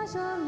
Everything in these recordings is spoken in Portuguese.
Oh,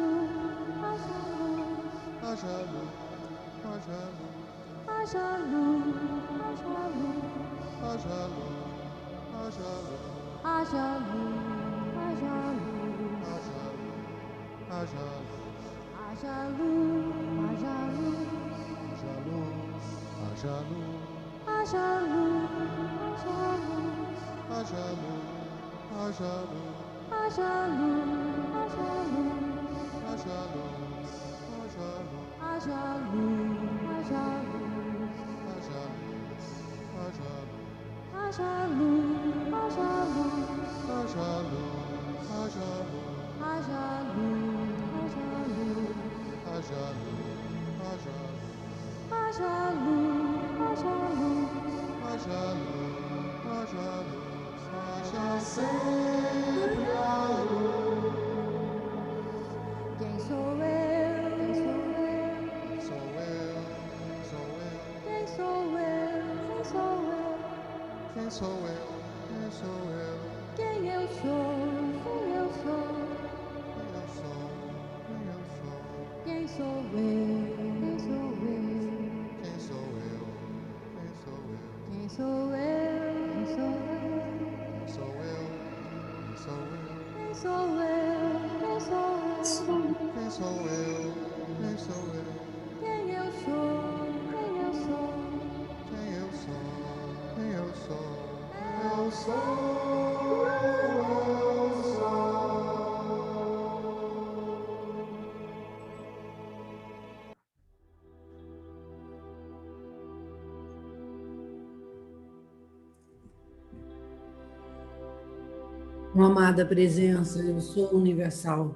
amada presença, eu sou universal,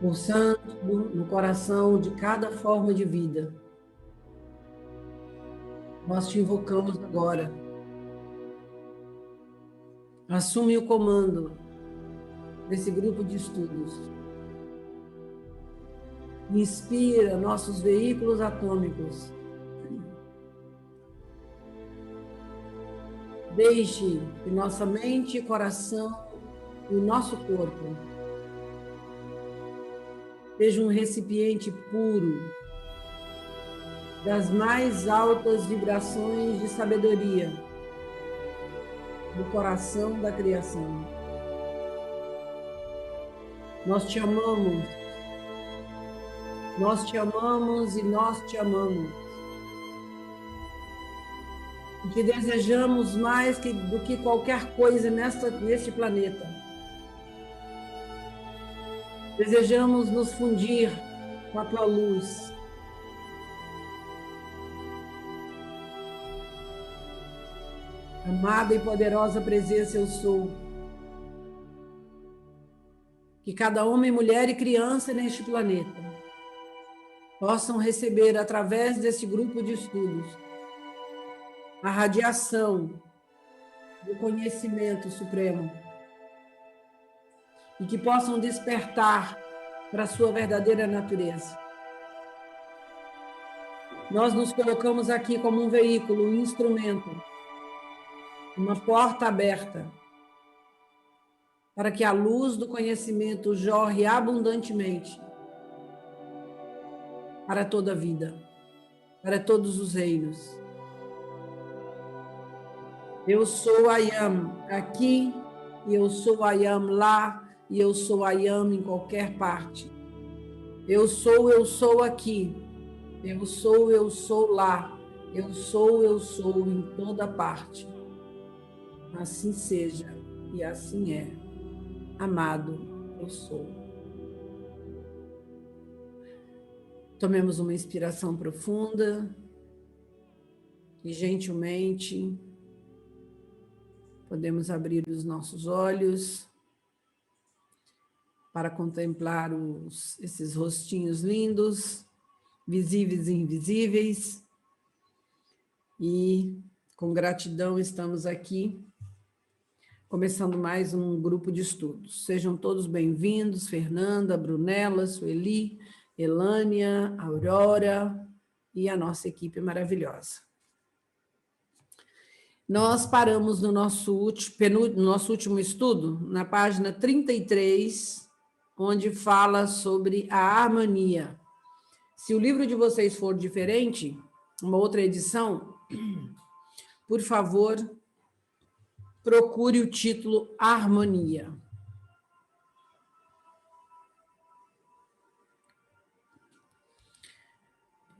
pulsando no coração de cada forma de vida. Nós te invocamos agora. Assume o comando desse grupo de estudos. Inspira nossos veículos atômicos. Deixe que nossa mente, coração e o nosso corpo seja um recipiente puro das mais altas vibrações de sabedoria do coração da criação. Nós te amamos e nós te amamos. E te desejamos mais do que qualquer coisa neste planeta. Desejamos nos fundir com a tua luz. Amada e poderosa presença eu sou. Que cada homem, mulher e criança neste planeta possam receber, através desse grupo de estudos, a radiação do conhecimento supremo e que possam despertar para a sua verdadeira natureza. Nós nos colocamos aqui como um veículo, um instrumento, uma porta aberta para que a luz do conhecimento jorre abundantemente para toda a vida, para todos os reinos. Eu sou I am aqui, e eu sou I am lá, e eu sou I am em qualquer parte. Eu sou aqui. Eu sou lá. Eu sou em toda parte. Assim seja e assim é. Amado, eu sou. Tomemos uma inspiração profunda e gentilmente podemos abrir os nossos olhos para contemplar esses rostinhos lindos, visíveis e invisíveis. E com gratidão estamos aqui, começando mais um grupo de estudos. Sejam todos bem-vindos, Fernanda, Brunella, Sueli, Elânia, Aurora e a nossa equipe maravilhosa. Nós paramos no nosso último estudo, na página 33, onde fala sobre a harmonia. Se o livro de vocês for diferente, uma outra edição, por favor, procure o título Harmonia.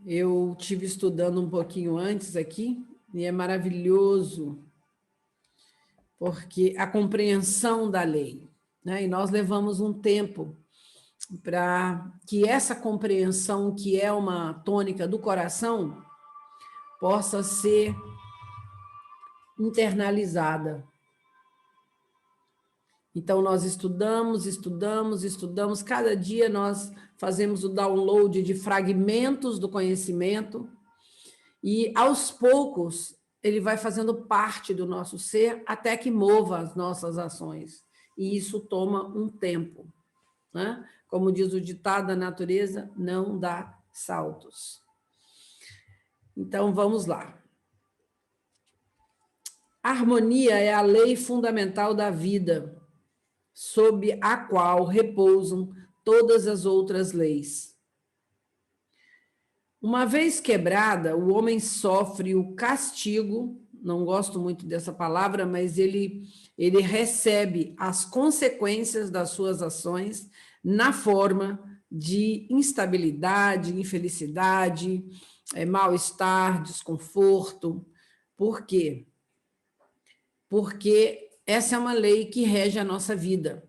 Eu tive estudando um pouquinho antes aqui, e é maravilhoso, porque a compreensão da lei, né? E nós levamos um tempo para que essa compreensão, que é uma tônica do coração, possa ser internalizada. Então, nós estudamos, cada dia nós fazemos o download de fragmentos do conhecimento e, aos poucos, ele vai fazendo parte do nosso ser até que mova as nossas ações. E isso toma um tempo, né? Como diz o ditado da natureza, não dá saltos. Então, vamos lá. A harmonia é a lei fundamental da vida, sob a qual repousam todas as outras leis. Uma vez quebrada, o homem sofre o castigo, não gosto muito dessa palavra, mas ele recebe as consequências das suas ações na forma de instabilidade, infelicidade, mal-estar, desconforto. Por quê? Porque essa é uma lei que rege a nossa vida.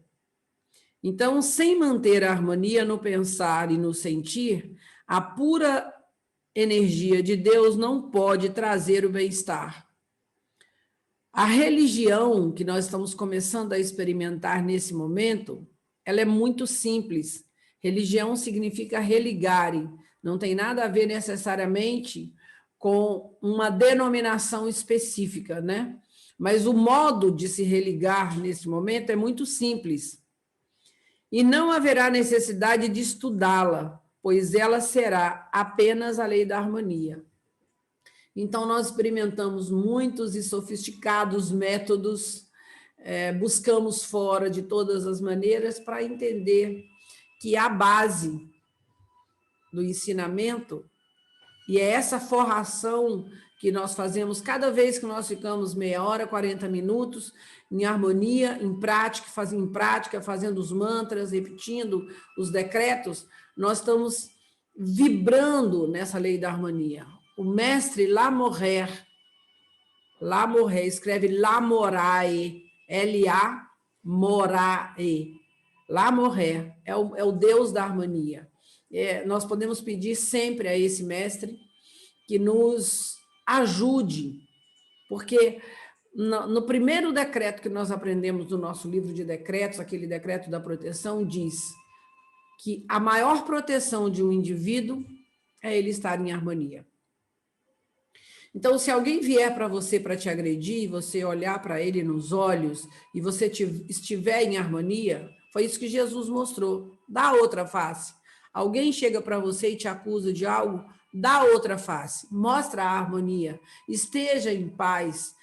Então, sem manter a harmonia no pensar e no sentir, a pura energia de Deus não pode trazer o bem-estar. A religião que nós estamos começando a experimentar nesse momento, ela é muito simples. Religião significa religare, não tem nada a ver necessariamente com uma denominação específica, né? Mas o modo de se religar nesse momento é muito simples. E não haverá necessidade de estudá-la, pois ela será apenas a lei da harmonia. Então, nós experimentamos muitos e sofisticados métodos, buscamos fora de todas as maneiras para entender que a base do ensinamento, e é essa forração que nós fazemos cada vez que nós ficamos meia hora, 40 minutos, em harmonia, em prática, fazendo os mantras, repetindo os decretos, nós estamos vibrando nessa lei da harmonia. O mestre Lamoré escreve Lamorae, L-A-Morae. Lamoré é o Deus da harmonia. Nós podemos pedir sempre a esse mestre que nos ajude, porque no primeiro decreto que nós aprendemos do nosso livro de decretos, aquele decreto da proteção, diz que a maior proteção de um indivíduo é ele estar em harmonia. Então, se alguém vier para você para te agredir, você olhar para ele nos olhos e você estiver em harmonia, foi isso que Jesus mostrou. Dá outra face. Alguém chega para você e te acusa de algo, dá outra face. Mostra a harmonia. Esteja em paz.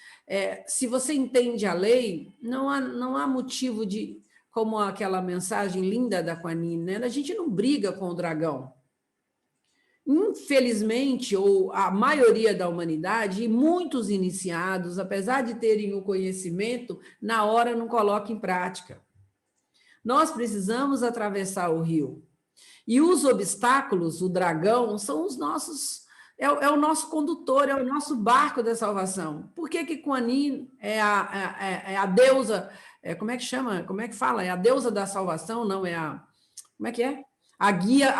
Se você entende a lei, não há motivo de, como aquela mensagem linda da Kuan Yin, né? A gente não briga com o dragão. Infelizmente, ou a maioria da humanidade, e muitos iniciados, apesar de terem o conhecimento, na hora não colocam em prática. Nós precisamos atravessar o rio. E os obstáculos, o dragão, são os nossos, é o nosso condutor, é o nosso barco da salvação. Por que Kuan Yin é a deusa, como é que chama? Como é que fala? É a deusa da salvação? Não, como é que é? A guia,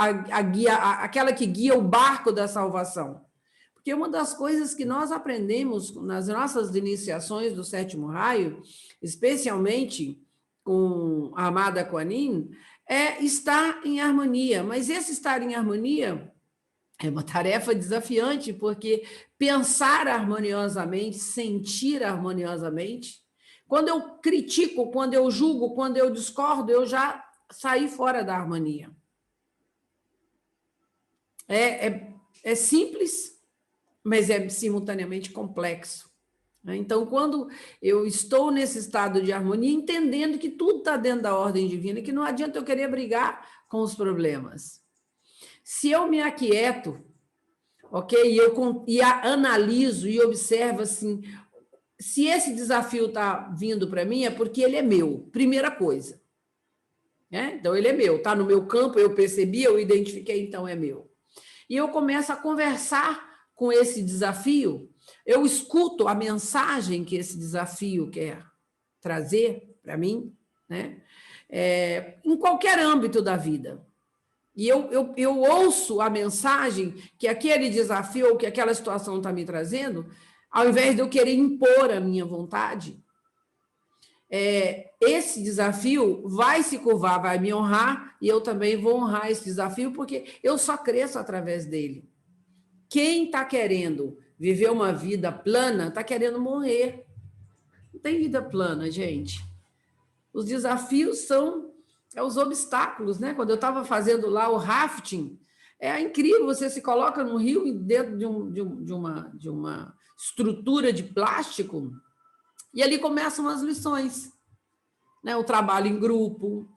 aquela que guia o barco da salvação. Porque uma das coisas que nós aprendemos nas nossas iniciações do sétimo raio, especialmente com a amada Kuan Yin, é estar em harmonia. Mas esse estar em harmonia é uma tarefa desafiante, porque pensar harmoniosamente, sentir harmoniosamente, quando eu critico, quando eu julgo, quando eu discordo, eu já saí fora da harmonia. É simples, mas é simultaneamente complexo. Então, quando eu estou nesse estado de harmonia, entendendo que tudo está dentro da ordem divina, que não adianta eu querer brigar com os problemas. Se eu me aquieto, ok? E analiso e observo assim, se esse desafio está vindo para mim, é porque ele é meu, primeira coisa. Né? Então, ele é meu, está no meu campo, eu percebi, eu identifiquei, então é meu. E eu começo a conversar com esse desafio, eu escuto a mensagem que esse desafio quer trazer para mim, né? Em qualquer âmbito da vida. E eu ouço a mensagem que aquele desafio ou que aquela situação está me trazendo, ao invés de eu querer impor a minha vontade, esse desafio vai se curvar, vai me honrar, e eu também vou honrar esse desafio, porque eu só cresço através dele. Quem está querendo viver uma vida plana, está querendo morrer. Não tem vida plana, gente. Os desafios são os obstáculos, né? Quando eu estava fazendo lá o rafting, é incrível, você se coloca no rio dentro de uma estrutura de plástico, e ali começam as lições. Né? O trabalho em grupo,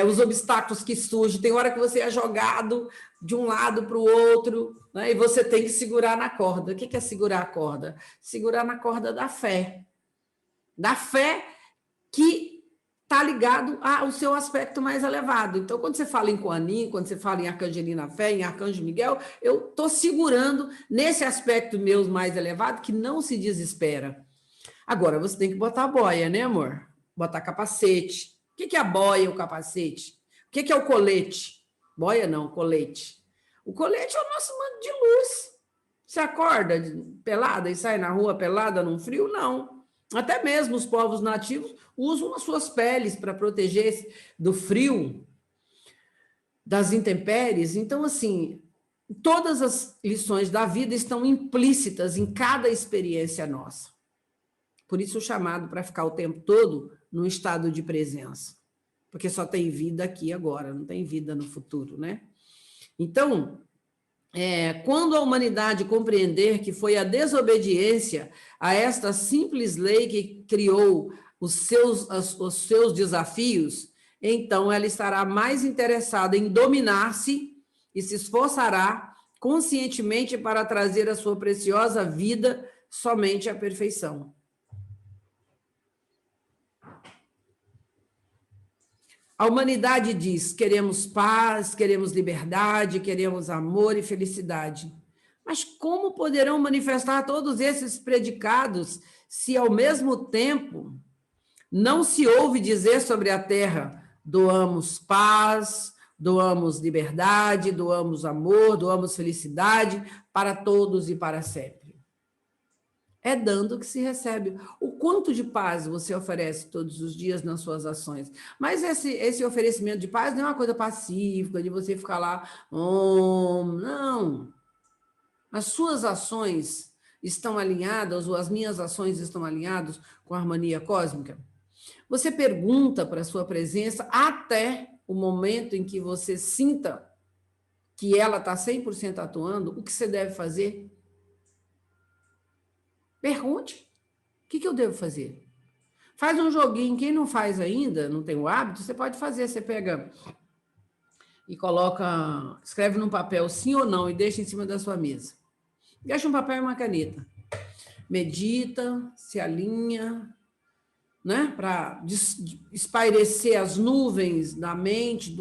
os obstáculos que surgem, tem hora que você é jogado de um lado para o outro, né? E você tem que segurar na corda. O que é segurar a corda? Segurar na corda da fé. Da fé que está ligado ao seu aspecto mais elevado. Então, quando você fala em Kuan-Yin, quando você fala em Arcangelina Fé, em Arcanjo Miguel, eu estou segurando nesse aspecto meu mais elevado que não se desespera. Agora, você tem que botar a boia, né, amor? Botar capacete. O que é a boia e o capacete? O que é o colete? Boia não, colete. O colete é o nosso manto de luz. Você acorda pelada e sai na rua pelada num frio? Não. Até mesmo os povos nativos usam as suas peles para proteger do frio, das intempéries. Então, assim, todas as lições da vida estão implícitas em cada experiência nossa. Por isso o chamado para ficar o tempo todo num estado de presença. Porque só tem vida aqui agora, não tem vida no futuro, né? Então, quando a humanidade compreender que foi a desobediência a esta simples lei que criou os seus desafios, então ela estará mais interessada em dominar-se e se esforçará conscientemente para trazer a sua preciosa vida somente à perfeição. A humanidade diz, queremos paz, queremos liberdade, queremos amor e felicidade. Mas como poderão manifestar todos esses predicados se, ao mesmo tempo, não se ouve dizer sobre a terra, doamos paz, doamos liberdade, doamos amor, doamos felicidade para todos e para sempre? É dando que se recebe. O quanto de paz você oferece todos os dias nas suas ações. Mas esse oferecimento de paz não é uma coisa pacífica, de você ficar lá, não. As suas ações estão alinhadas, ou as minhas ações estão alinhadas com a harmonia cósmica? Você pergunta para a sua presença até o momento em que você sinta que ela está 100% atuando, o que você deve fazer? Pergunte. O que eu devo fazer? Faz um joguinho. Quem não faz ainda, não tem o hábito, você pode fazer. Você pega e coloca, escreve num papel sim ou não e deixa em cima da sua mesa. Deixa um papel e uma caneta. Medita, se alinha, né? Para espairecer as nuvens da mente,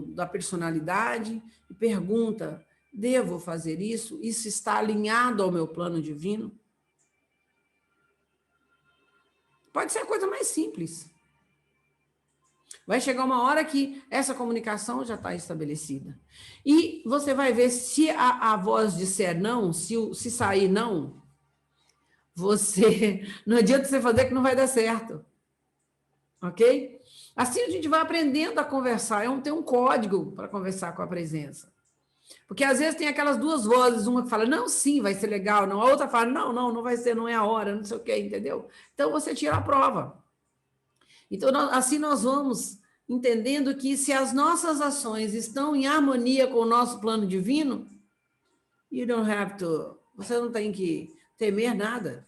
da personalidade, e pergunta: devo fazer isso? Isso está alinhado ao meu plano divino? Pode ser a coisa mais simples. Vai chegar uma hora que essa comunicação já está estabelecida. E você vai ver se a voz disser não, se sair não, não adianta você fazer que não vai dar certo. Ok? Assim a gente vai aprendendo a conversar. Tem um código para conversar com a presença. Porque às vezes tem aquelas duas vozes, uma que fala, não, sim, vai ser legal, não. A outra fala, não vai ser, não é a hora, não sei o quê, entendeu? Então você tira a prova. Então, assim nós vamos entendendo que se as nossas ações estão em harmonia com o nosso plano divino, você não tem que temer nada.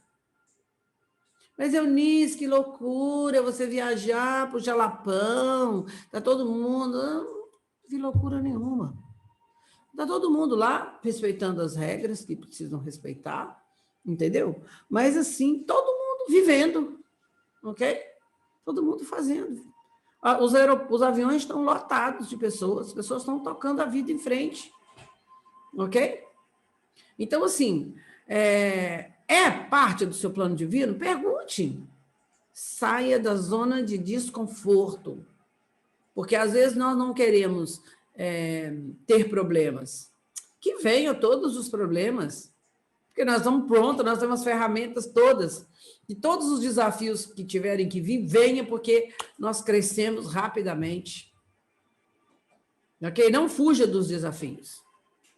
Mas, Eunice, que loucura você viajar para o Jalapão, tá todo mundo... Não vi loucura nenhuma. Tá todo mundo lá respeitando as regras que precisam respeitar, entendeu? Mas, assim, todo mundo vivendo, ok? Todo mundo fazendo. Os aviões estão lotados de pessoas, as pessoas estão tocando a vida em frente, ok? Então, assim, é parte do seu plano divino? Pergunte. Saia da zona de desconforto, porque às vezes nós não queremos ter problemas. Que venham todos os problemas, porque nós estamos prontos, nós temos as ferramentas todas, e todos os desafios que tiverem que vir, venham, porque nós crescemos rapidamente. Ok? Não fuja dos desafios.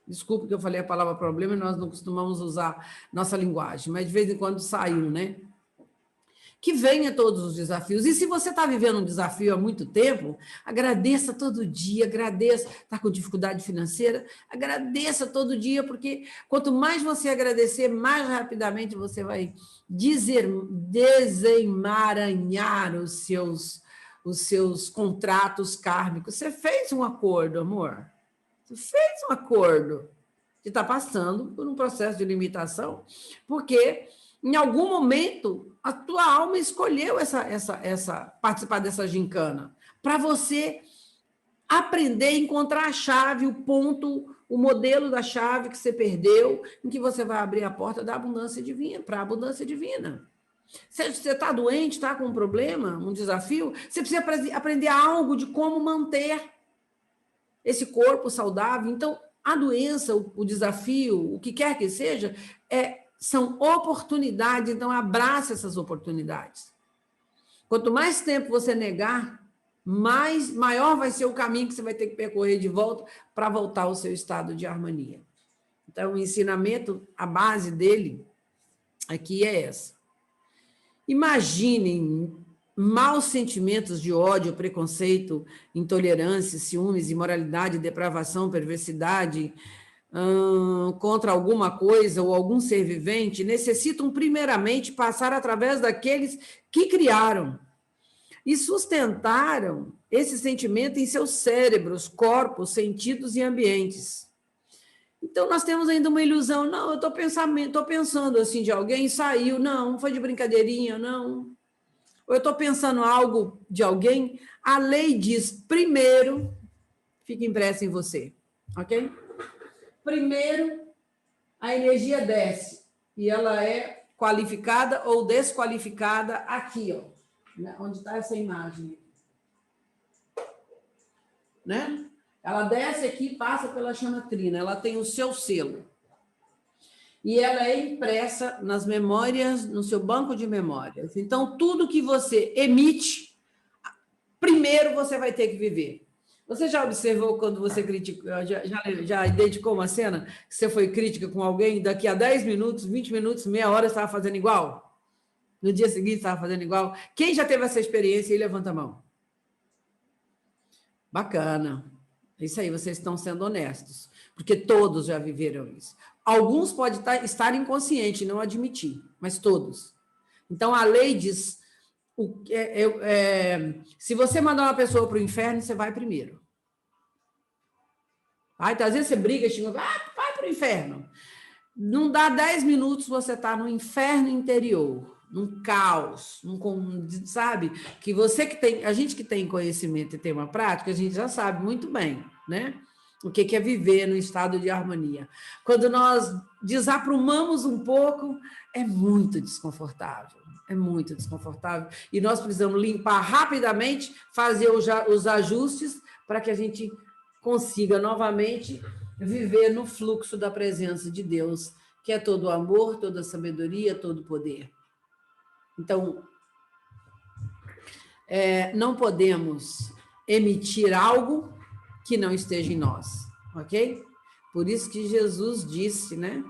Desculpe que eu falei a palavra problema, nós não costumamos usar nossa linguagem, mas de vez em quando saiu, né? Que venha todos os desafios. E se você está vivendo um desafio há muito tempo, agradeça todo dia, agradeça. Está com dificuldade financeira? Agradeça todo dia, porque quanto mais você agradecer, mais rapidamente você vai desemaranhar os seus contratos kármicos. Você fez um acordo, amor. Você fez um acordo. Você está passando por um processo de limitação, porque em algum momento a tua alma escolheu participar dessa gincana, para você aprender a encontrar a chave, o ponto, o modelo da chave que você perdeu, em que você vai abrir a porta da abundância divina, para a abundância divina. Se você está doente, está com um problema, um desafio, você precisa aprender algo de como manter esse corpo saudável. Então, a doença, o desafio, o que quer que seja, são oportunidades, então abrace essas oportunidades. Quanto mais tempo você negar, maior vai ser o caminho que você vai ter que percorrer de volta para voltar ao seu estado de harmonia. Então, o ensinamento, a base dele aqui é essa. Imaginem maus sentimentos de ódio, preconceito, intolerância, ciúmes, imoralidade, depravação, perversidade, contra alguma coisa ou algum ser vivente, necessitam primeiramente passar através daqueles que criaram e sustentaram esse sentimento em seus cérebros, corpos, sentidos e ambientes. Então, nós temos ainda uma ilusão. Não, eu estou pensando assim de alguém, saiu, não foi de brincadeirinha, não. Ou eu estou pensando algo de alguém, a lei diz, primeiro, fica impressa em você, ok? Primeiro, a energia desce e ela é qualificada ou desqualificada aqui, ó, onde está essa imagem, né? Ela desce aqui, passa pela chama trina, ela tem o seu selo e ela é impressa nas memórias, no seu banco de memórias. Então, tudo que você emite, primeiro você vai ter que viver. Você já observou quando você criticou, já dedicou uma cena que você foi crítica com alguém, daqui a 10 minutos, 20 minutos, meia hora, você estava fazendo igual? No dia seguinte, estava fazendo igual? Quem já teve essa experiência aí, levanta a mão. Bacana. Isso aí, vocês estão sendo honestos, porque todos já viveram isso. Alguns podem estar inconscientes e não admitir, mas todos. Então, a lei diz... se você mandar uma pessoa para o inferno, você vai primeiro. Então, às vezes você briga, xinga, vai para o inferno. Não dá 10 minutos, você está no inferno interior, num caos, sabe? Que você que tem, a gente que tem conhecimento e tem uma prática, a gente já sabe muito bem, né? O que é viver no estado de harmonia. Quando nós desaprumamos um pouco, é muito desconfortável. É muito desconfortável. E nós precisamos limpar rapidamente, fazer os ajustes para que a gente consiga novamente viver no fluxo da presença de Deus, que é todo o amor, toda a sabedoria, todo o poder. Então, não podemos emitir algo que não esteja em nós, ok? Por isso que Jesus disse, né?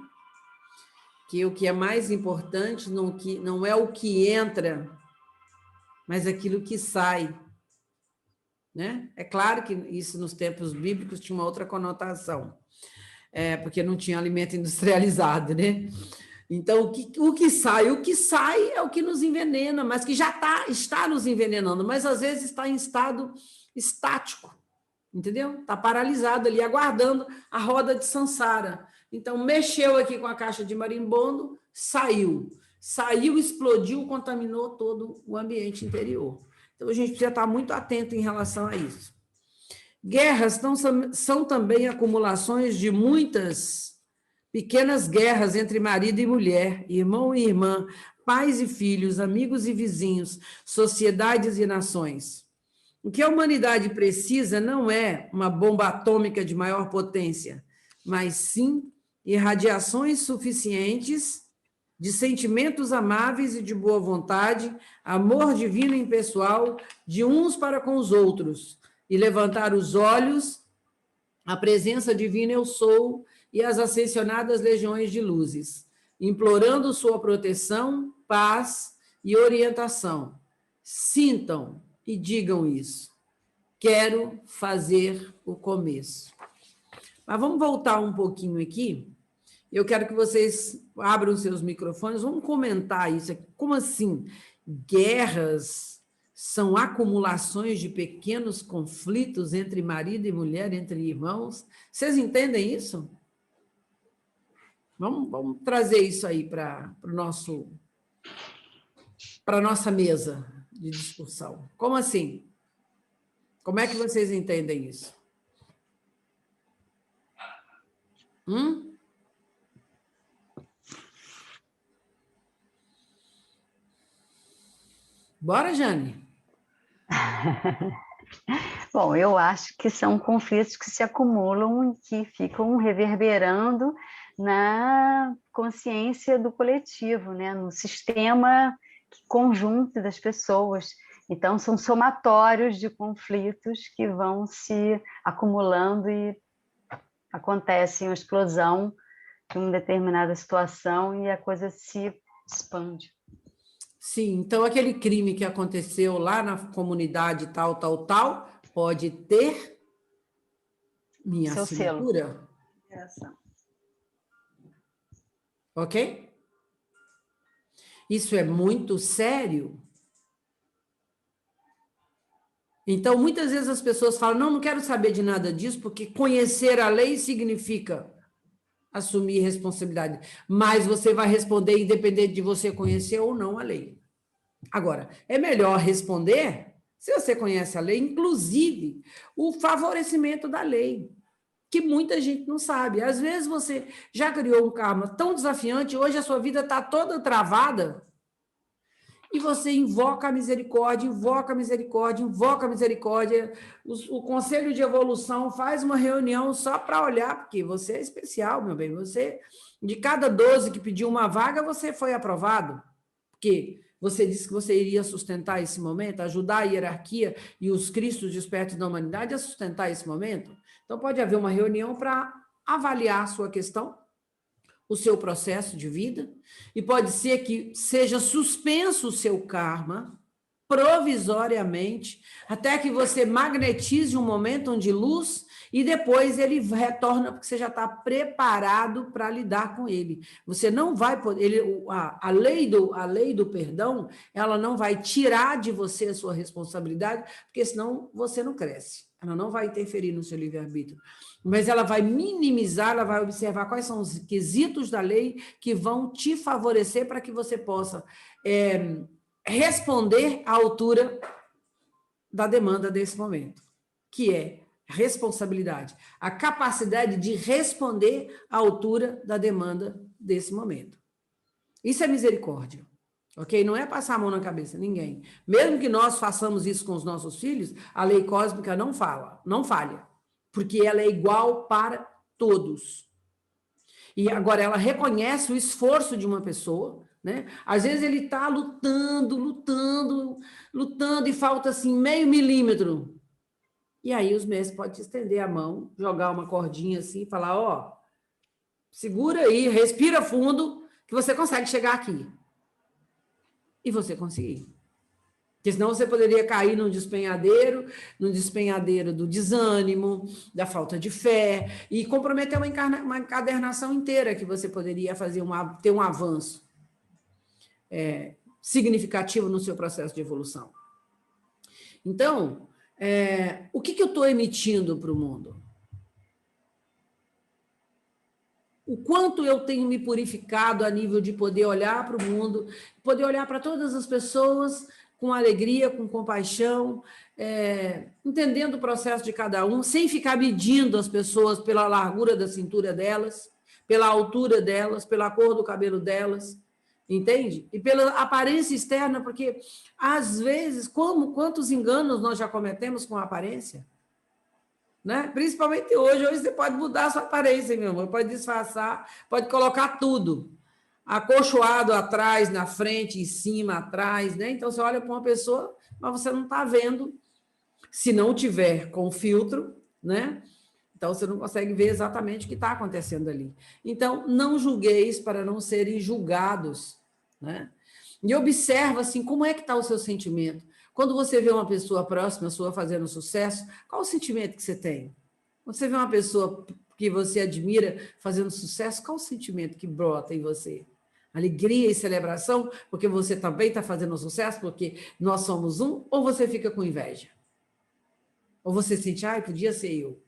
Que o que é mais importante não é o que entra, mas aquilo que sai, né? É claro que isso nos tempos bíblicos tinha uma outra conotação, porque não tinha alimento industrializado, né? Então, o que sai é o que nos envenena, mas que já está nos envenenando, mas às vezes está em estado estático, entendeu? Está paralisado ali, aguardando a roda de Sansara. Então, mexeu aqui com a caixa de marimbondo, saiu, explodiu, contaminou todo o ambiente interior. Então, a gente precisa estar muito atento em relação a isso. Guerras são também acumulações de muitas pequenas guerras entre marido e mulher, irmão e irmã, pais e filhos, amigos e vizinhos, sociedades e nações. O que a humanidade precisa não é uma bomba atômica de maior potência, mas sim irradiações suficientes de sentimentos amáveis e de boa vontade, amor divino e impessoal, de uns para com os outros, e levantar os olhos à presença divina eu sou, e as ascensionadas legiões de luzes, implorando sua proteção, paz e orientação. Sintam e digam isso. Quero fazer o começo. Mas vamos voltar um pouquinho aqui. Eu quero que vocês abram seus microfones, vamos comentar isso aqui. Como assim? Guerras são acumulações de pequenos conflitos entre marido e mulher, entre irmãos. Vocês entendem isso? Vamos trazer isso aí para a nossa mesa de discussão. Como assim? Como é que vocês entendem isso? Bora, Jane? Bom, eu acho que são conflitos que se acumulam e que ficam reverberando na consciência do coletivo, né? No sistema conjunto das pessoas. Então, são somatórios de conflitos que vão se acumulando e acontece uma explosão de uma determinada situação e a coisa se expande. Sim, então aquele crime que aconteceu lá na comunidade tal, pode ter minha Seu assinatura. Selo. Ok? Isso é muito sério. Então, muitas vezes as pessoas falam, não quero saber de nada disso, porque conhecer a lei significa assumir responsabilidade. Mas você vai responder independente de você conhecer ou não a lei. Agora, é melhor responder se você conhece a lei, inclusive o favorecimento da lei, que muita gente não sabe. Às vezes você já criou um karma tão desafiante, hoje a sua vida está toda travada, e você invoca a misericórdia, invoca a misericórdia, invoca a misericórdia. O Conselho de Evolução faz uma reunião só para olhar, porque você é especial, meu bem. Você, de cada 12 que pediu uma vaga, você foi aprovado. Porque você disse que você iria sustentar esse momento, ajudar a hierarquia e os cristos despertos da humanidade a sustentar esse momento. Então, pode haver uma reunião para avaliar a sua questão, o seu processo de vida, e pode ser que seja suspenso o seu karma provisoriamente, até que você magnetize um momento de luz e depois ele retorna, porque você já está preparado para lidar com ele. Você não vai poder, a lei do perdão, ela não vai tirar de você a sua responsabilidade, porque senão você não cresce. Ela não vai interferir no seu livre-arbítrio, mas ela vai minimizar, ela vai observar quais são os quesitos da lei que vão te favorecer para que você possa responder à altura da demanda desse momento, que é responsabilidade, a capacidade de responder à altura da demanda desse momento. Isso é misericórdia, ok? Não é passar a mão na cabeça, ninguém. Mesmo que nós façamos isso com os nossos filhos, a lei cósmica não falha, porque ela é igual para todos. E agora ela reconhece o esforço de uma pessoa, né? Às vezes ele está lutando e falta assim meio milímetro. E aí os mestres podem te estender a mão, jogar uma cordinha assim e falar, ó, segura aí, respira fundo, que você consegue chegar aqui. E você conseguir. Porque senão você poderia cair num despenhadeiro do desânimo, da falta de fé, e comprometer uma encadernação inteira que você poderia fazer, ter um avanço significativo no seu processo de evolução. Então, o que eu estou emitindo para o mundo? O quanto eu tenho me purificado a nível de poder olhar para o mundo, poder olhar para todas as pessoas com alegria, com compaixão, entendendo o processo de cada um, sem ficar medindo as pessoas pela largura da cintura delas, pela altura delas, pela cor do cabelo delas, entende? E pela aparência externa, porque, às vezes, quantos enganos nós já cometemos com a aparência? Né? Principalmente hoje você pode mudar a sua aparência, meu amor, pode disfarçar, pode colocar tudo, acolchoado atrás, na frente, em cima, atrás, né? Então você olha para uma pessoa, mas você não está vendo, se não tiver com filtro, né? Então você não consegue ver exatamente o que está acontecendo ali. Então, não julgueis para não serem julgados, né? E observa assim, como é que está o seu sentimento. Quando você vê uma pessoa próxima sua fazendo sucesso, qual o sentimento que você tem? Quando você vê uma pessoa que você admira fazendo sucesso, qual o sentimento que brota em você? Alegria e celebração, porque você também está fazendo sucesso, porque nós somos um, ou você fica com inveja? Ou você sente, podia ser eu?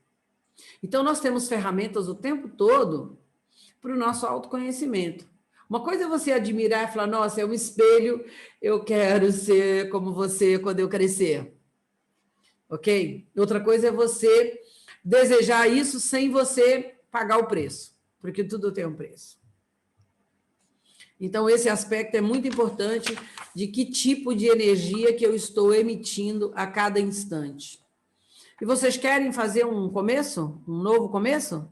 Então, nós temos ferramentas o tempo todo para o nosso autoconhecimento. Uma coisa é você admirar e falar, nossa, é um espelho, eu quero ser como você quando eu crescer. Ok? Outra coisa é você desejar isso sem você pagar o preço, porque tudo tem um preço. Então, esse aspecto é muito importante de que tipo de energia que eu estou emitindo a cada instante. E vocês querem fazer um começo? Um novo começo?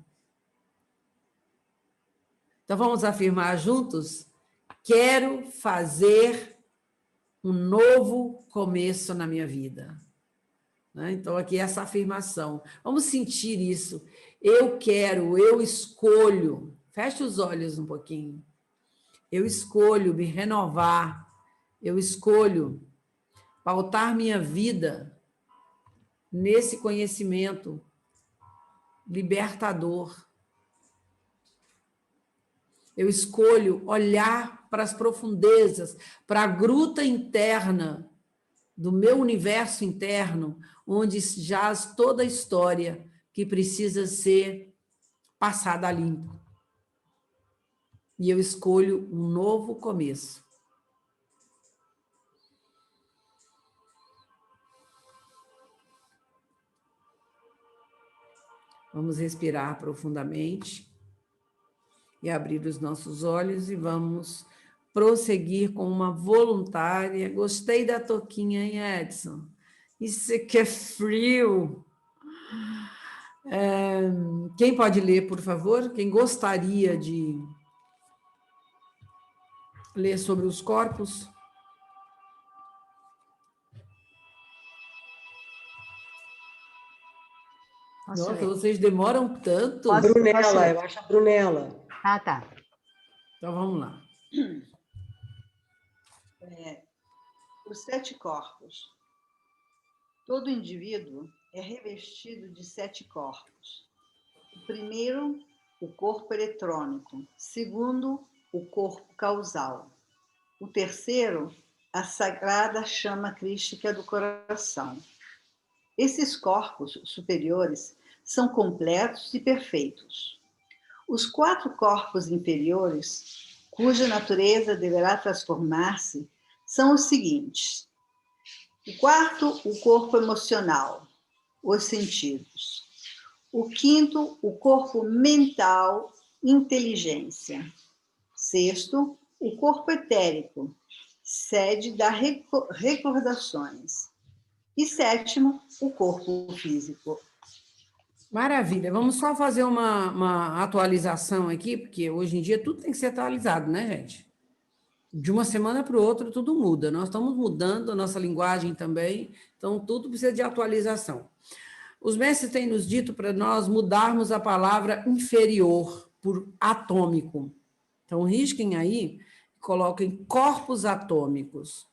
Então, vamos afirmar juntos? Quero fazer um novo começo na minha vida. Então, aqui essa afirmação. Vamos sentir isso. Eu quero, eu escolho. Feche os olhos um pouquinho. Eu escolho me renovar. Eu escolho pautar minha vida nesse conhecimento libertador. Eu escolho olhar para as profundezas, para a gruta interna do meu universo interno, onde jaz toda a história que precisa ser passada a limpo. E eu escolho um novo começo. Vamos respirar profundamente e abrir os nossos olhos e vamos prosseguir com uma voluntária. Gostei da touquinha, hein, Edson? Isso aqui é frio. Quem pode ler, por favor? Quem gostaria de ler sobre os corpos? Nossa, vocês demoram tanto. Brunella, eu acho a Brunella. Ah, tá. Então, vamos lá. Os 7 corpos. Todo indivíduo é revestido de 7 corpos. O primeiro, o corpo eletrônico. Segundo, o corpo causal. O terceiro, a sagrada chama crística do coração. Esses corpos superiores são completos e perfeitos. Os 4 corpos inferiores, cuja natureza deverá transformar-se, são os seguintes. O quarto, o corpo emocional, os sentidos. O quinto, o corpo mental, inteligência. Sexto, o corpo etérico, sede das recordações. E sétimo, o corpo físico. Maravilha. Vamos só fazer uma atualização aqui, porque hoje em dia tudo tem que ser atualizado, né, gente? De uma semana para outra tudo muda. Nós estamos mudando a nossa linguagem também, então tudo precisa de atualização. Os mestres têm nos dito para nós mudarmos a palavra inferior por atômico. Então, risquem aí, coloquem corpos atômicos.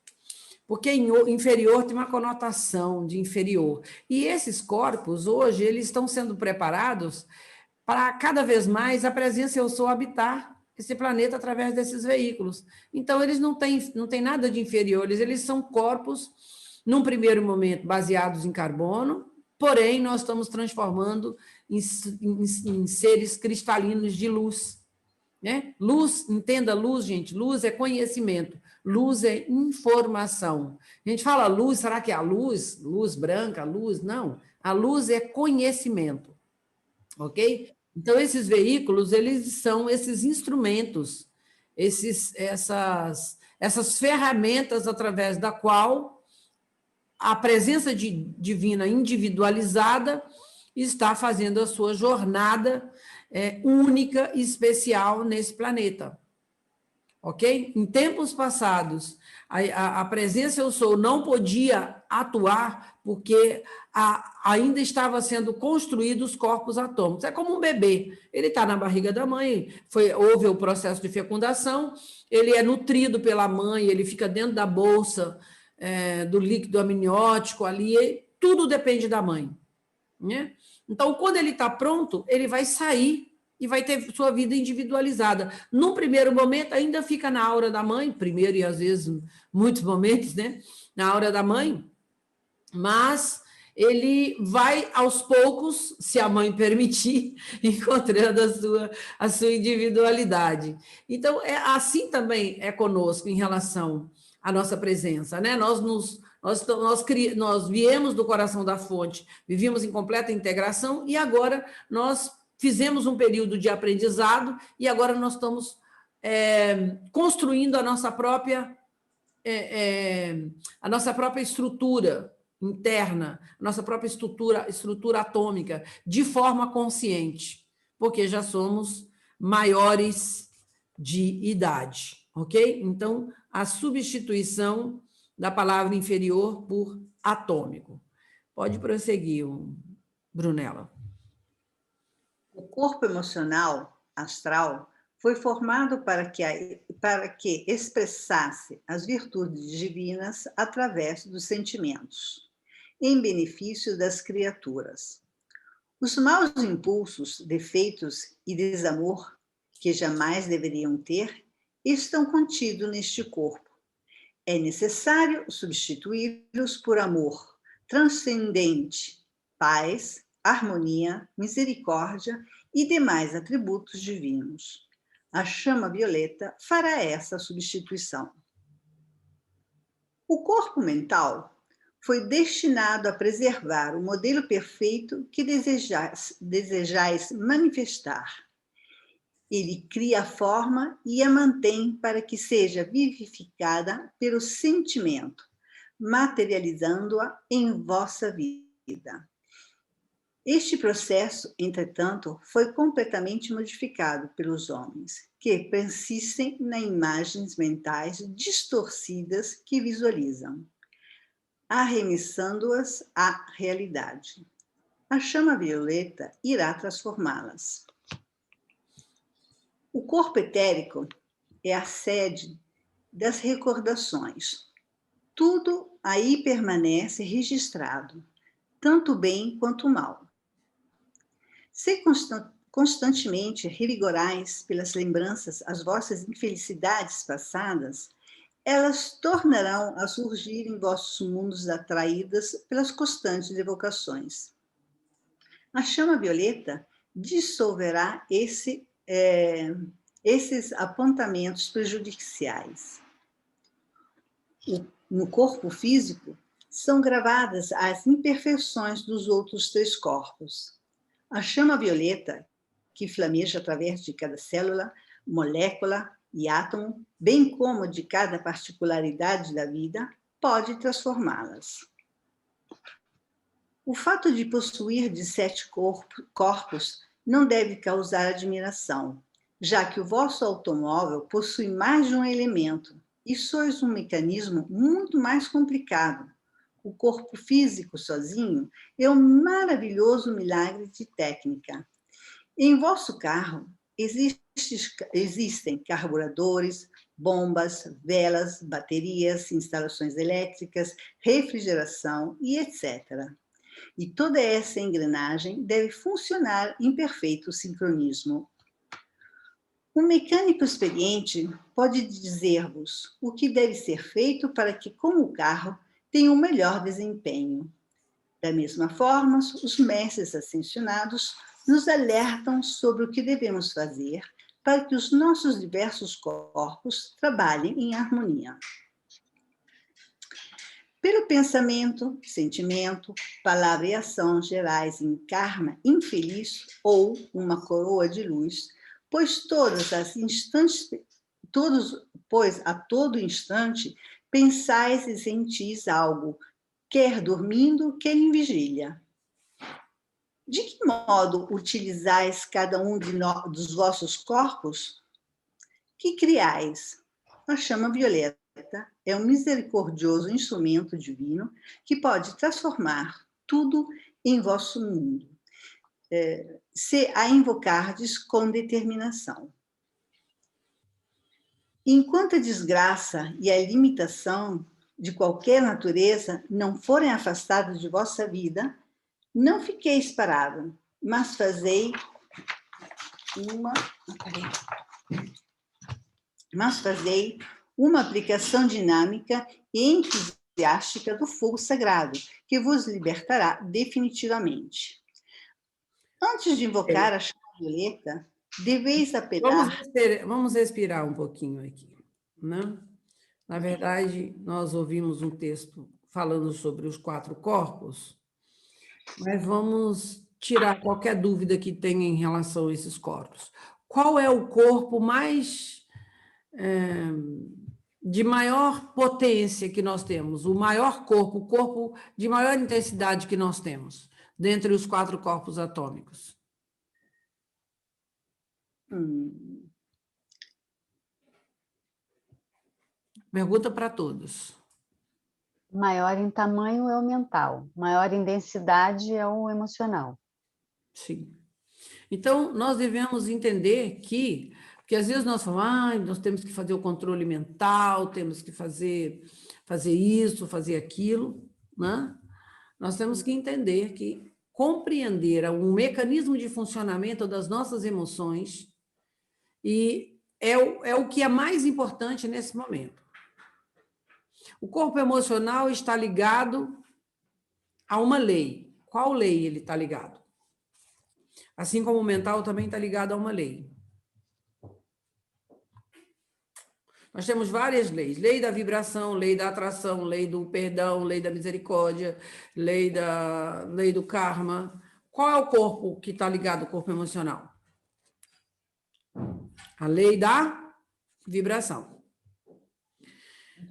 porque inferior tem uma conotação de inferior. E esses corpos, hoje, eles estão sendo preparados para cada vez mais a presença eu sou habitar esse planeta através desses veículos. Então, eles não têm nada de inferiores, eles são corpos, num primeiro momento, baseados em carbono, porém, nós estamos transformando em seres cristalinos de luz. Né? Luz, entenda luz, gente, luz é conhecimento, luz é informação. A gente fala luz, será que é a luz? Luz branca, luz? Não, a luz é conhecimento, ok? Então, esses veículos, eles são esses instrumentos, essas ferramentas através da qual a presença divina individualizada está fazendo a sua jornada única e especial nesse planeta. Ok? Em tempos passados, a presença eu sou não podia atuar porque ainda estava sendo construídos os corpos atômicos. É como um bebê, ele está na barriga da mãe, houve o processo de fecundação, ele é nutrido pela mãe, ele fica dentro da bolsa do líquido amniótico ali, tudo depende da mãe. Né? Então, quando ele está pronto, ele vai sair e vai ter sua vida individualizada. No primeiro momento, ainda fica na aura da mãe, primeiro e às vezes muitos momentos, né? Na aura da mãe, mas ele vai aos poucos, se a mãe permitir, encontrando a sua individualidade. Então, assim também é conosco em relação à nossa presença, né? Nós viemos do coração da fonte, vivíamos em completa integração e agora nós fizemos um período de aprendizado e agora nós estamos construindo a nossa própria estrutura interna, a nossa própria estrutura atômica, de forma consciente, porque já somos maiores de idade, ok? Então, a substituição da palavra inferior por atômico. Pode prosseguir, Brunella. O corpo emocional, astral, foi formado para que expressasse as virtudes divinas através dos sentimentos, em benefício das criaturas. Os maus impulsos, defeitos e desamor, que jamais deveriam ter, estão contidos neste corpo. É necessário substituí-los por amor transcendente, paz, harmonia, misericórdia e demais atributos divinos. A chama violeta fará essa substituição. O corpo mental foi destinado a preservar o modelo perfeito que desejais manifestar. Ele cria a forma e a mantém para que seja vivificada pelo sentimento, materializando-a em vossa vida. Este processo, entretanto, foi completamente modificado pelos homens, que persistem nas imagens mentais distorcidas que visualizam, arremessando-as à realidade. A chama violeta irá transformá-las. O corpo etérico é a sede das recordações. Tudo aí permanece registrado, tanto o bem quanto o mal. Se constantemente revigorais pelas lembranças as vossas infelicidades passadas, elas tornarão a surgir em vossos mundos atraídas pelas constantes evocações. A chama violeta dissolverá esses apontamentos prejudiciais. No corpo físico, são gravadas as imperfeições dos outros três corpos. A chama violeta, que flameja através de cada célula, molécula e átomo, bem como de cada particularidade da vida, pode transformá-las. O fato de possuir 17 corpos não deve causar admiração, já que o vosso automóvel possui mais de um elemento e sois um mecanismo muito mais complicado. O corpo físico sozinho é um maravilhoso milagre de técnica. Em vosso carro existem carburadores, bombas, velas, baterias, instalações elétricas, refrigeração e etc. E toda essa engrenagem deve funcionar em perfeito sincronismo. Um mecânico experiente pode dizer-vos o que deve ser feito para que, como o carro, tenha um melhor desempenho. Da mesma forma, os mestres ascensionados nos alertam sobre o que devemos fazer para que os nossos diversos corpos trabalhem em harmonia. Pelo pensamento, sentimento, palavra e ação gerais em karma infeliz ou uma coroa de luz, pois a todo instante pensais e sentis algo, quer dormindo, quer em vigília. De que modo utilizais cada um dos vossos corpos? Que criais? A chama violeta é um misericordioso instrumento divino que pode transformar tudo em vosso mundo, se a invocardes com determinação. Enquanto a desgraça e a limitação de qualquer natureza não forem afastadas de vossa vida, não fiqueis parado, mas fazei uma aplicação dinâmica e entusiástica do fogo sagrado, que vos libertará definitivamente. Antes de invocar a chama violeta, deveis apelar... Vamos respirar um pouquinho aqui, né? Na verdade, nós ouvimos um texto falando sobre os 4 corpos, mas vamos tirar qualquer dúvida que tenha em relação a esses corpos. Qual é o corpo de maior potência que nós temos? O maior corpo, o corpo de maior intensidade que nós temos, dentre os 4 corpos atômicos? Pergunta para todos. Maior em tamanho é o mental, maior em densidade é o emocional. Sim. Então, nós devemos entender porque às vezes nós falamos, nós temos que fazer o controle mental, temos que fazer isso, fazer aquilo, né? Nós temos que entender que compreender um mecanismo de funcionamento das nossas emoções e é o que é mais importante nesse momento. O corpo emocional está ligado a uma lei. Qual lei ele está ligado? Assim como o mental também está ligado a uma lei. Nós temos várias leis. Lei da vibração, lei da atração, lei do perdão, lei da misericórdia, lei do karma. Qual é o corpo que está ligado ao corpo emocional? A lei da vibração.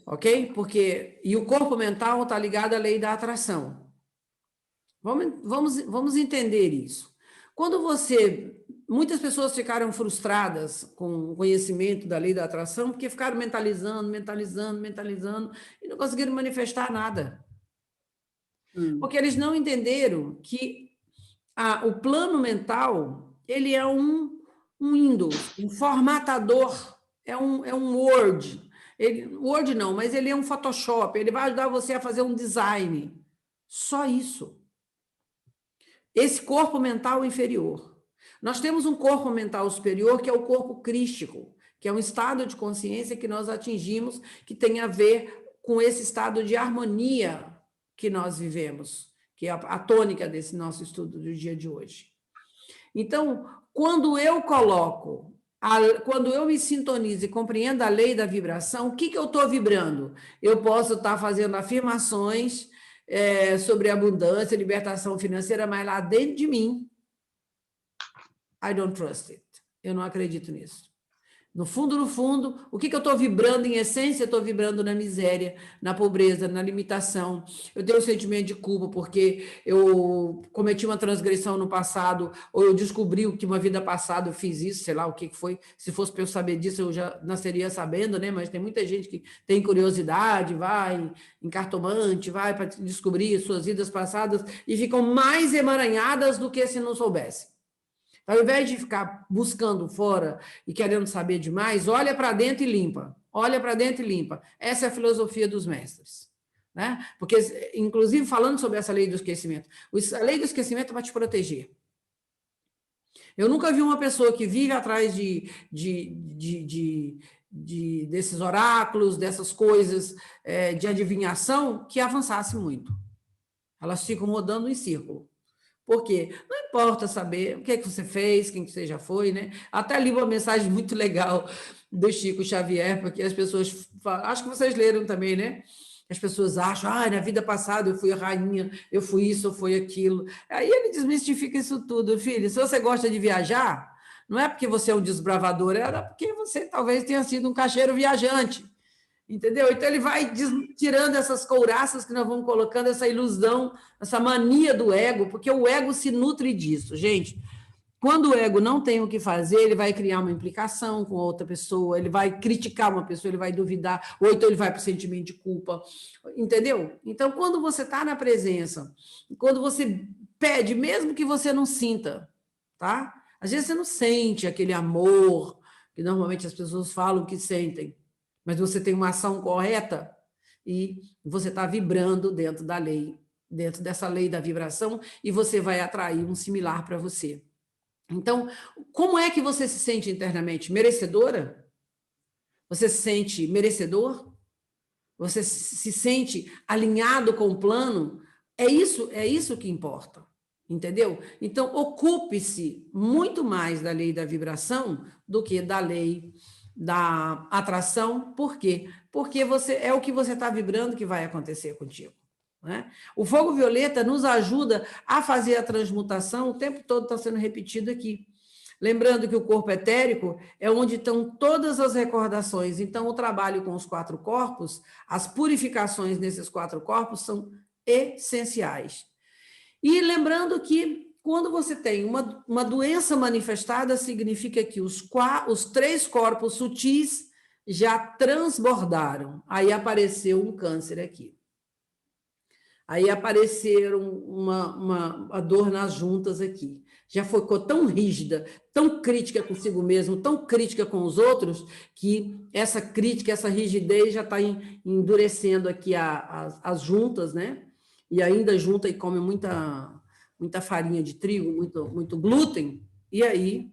Ok? E o corpo mental está ligado à lei da atração. Vamos entender isso. Muitas pessoas ficaram frustradas com o conhecimento da lei da atração porque ficaram mentalizando e não conseguiram manifestar nada. Porque eles não entenderam que o plano mental, ele é um Windows, um formatador, é um Word. Word não, mas ele é um Photoshop, ele vai ajudar você a fazer um design. Só isso. Esse corpo mental inferior. Nós temos um corpo mental superior, que é o corpo crístico, que é um estado de consciência que nós atingimos, que tem a ver com esse estado de harmonia que nós vivemos, que é a tônica desse nosso estudo do dia de hoje. Então, quando eu me sintonizo e compreendo a lei da vibração, o que eu estou vibrando? Eu posso estar fazendo afirmações sobre abundância, libertação financeira, mas lá dentro de mim, I don't trust it. Eu não acredito nisso. No fundo, o que eu estou vibrando em essência? Eu estou vibrando na miséria, na pobreza, na limitação. Eu tenho um sentimento de culpa porque eu cometi uma transgressão no passado, ou eu descobri que uma vida passada eu fiz isso, sei lá o que foi. Se fosse para eu saber disso, eu já nasceria sabendo, né? Mas tem muita gente que tem curiosidade, vai em cartomante, vai para descobrir suas vidas passadas e ficam mais emaranhadas do que se não soubesse. Ao invés de ficar buscando fora e querendo saber demais, olha para dentro e limpa. olha para dentro e limpa. Essa é a filosofia dos mestres. Né? Porque, inclusive, falando sobre essa lei do esquecimento, a lei do esquecimento vai te proteger. Eu nunca vi uma pessoa que vive atrás desses oráculos, dessas coisas de adivinhação, que avançasse muito. Elas ficam rodando em círculo. Por quê? Não importa saber o que você fez, quem que você já foi, né? Até li uma mensagem muito legal do Chico Xavier, porque as pessoas falam, acho que vocês leram também, né? As pessoas acham, na vida passada eu fui a rainha, eu fui isso, eu fui aquilo. Aí ele desmistifica isso tudo, filho. Se você gosta de viajar, não é porque você é um desbravador, era porque você talvez tenha sido um caixeiro viajante. Entendeu? Então ele vai tirando essas couraças que nós vamos colocando, essa ilusão, essa mania do ego, porque o ego se nutre disso, gente. Quando o ego não tem o que fazer, ele vai criar uma implicação com outra pessoa, ele vai criticar uma pessoa, ele vai duvidar, ou então ele vai para o sentimento de culpa, entendeu? Então, quando você está na presença, quando você pede, mesmo que você não sinta, tá? Às vezes você não sente aquele amor que normalmente as pessoas falam que sentem, mas você tem uma ação correta e você está vibrando dentro da lei, dentro dessa lei da vibração, e você vai atrair um similar para você. Então, como é que você se sente internamente? Merecedora? Você se sente merecedor? Você se sente alinhado com o plano? É isso que importa, entendeu? Então, ocupe-se muito mais da lei da vibração do que da lei da atração. Por quê? Porque é o que você está vibrando que vai acontecer contigo. Né? O fogo violeta nos ajuda a fazer a transmutação, o tempo todo está sendo repetido aqui. Lembrando que o corpo etérico é onde estão todas as recordações. Então, o trabalho com os 4 corpos, as purificações nesses 4 corpos são essenciais. E lembrando que quando você tem uma doença manifestada, significa que os 3 corpos sutis já transbordaram. Aí apareceu um câncer aqui. Aí apareceram uma dor nas juntas aqui. Já ficou tão rígida, tão crítica consigo mesmo, tão crítica com os outros, que essa crítica, essa rigidez já está endurecendo aqui as juntas, né? E ainda junta e come muita farinha de trigo, muito glúten, e aí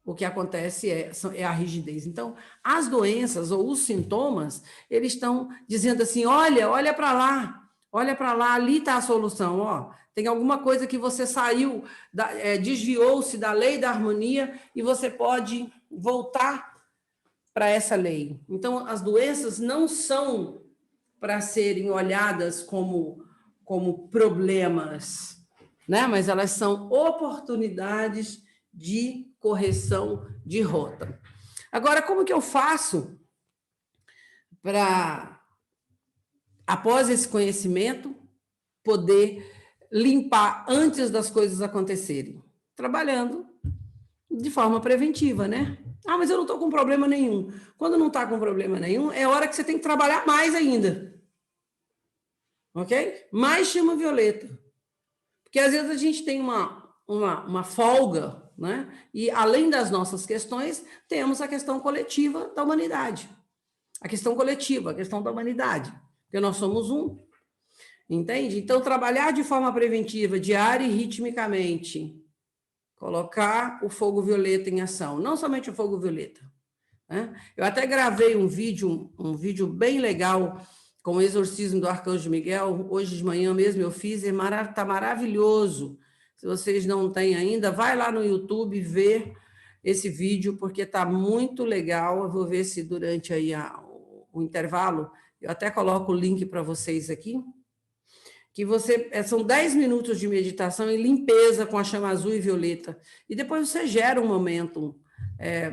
o que acontece é a rigidez. Então, as doenças ou os sintomas, eles estão dizendo assim, olha para lá, ali está a solução, ó. Tem alguma coisa que você saiu, desviou-se da lei da harmonia e você pode voltar para essa lei. Então, as doenças não são para serem olhadas como problemas, né? Mas elas são oportunidades de correção de rota. Agora, como que eu faço para, após esse conhecimento, poder limpar antes das coisas acontecerem? Trabalhando de forma preventiva, né? Mas eu não estou com problema nenhum. Quando não está com problema nenhum, é hora que você tem que trabalhar mais ainda. Ok? Mais chama violeta. Porque às vezes a gente tem uma folga, né? E além das nossas questões, temos a questão coletiva da humanidade. A questão coletiva, a questão da humanidade. Porque nós somos um. Entende? Então, trabalhar de forma preventiva, diária e ritmicamente, colocar o fogo violeta em ação, não somente o fogo violeta. Né? Eu até gravei um vídeo bem legal com o exorcismo do Arcanjo Miguel, hoje de manhã mesmo eu fiz, está maravilhoso. Se vocês não têm ainda, vai lá no YouTube ver esse vídeo, porque está muito legal. Eu vou ver se durante aí o intervalo, eu até coloco o link para vocês aqui, que são 10 minutos de meditação e limpeza com a chama azul e violeta. E depois você gera um momento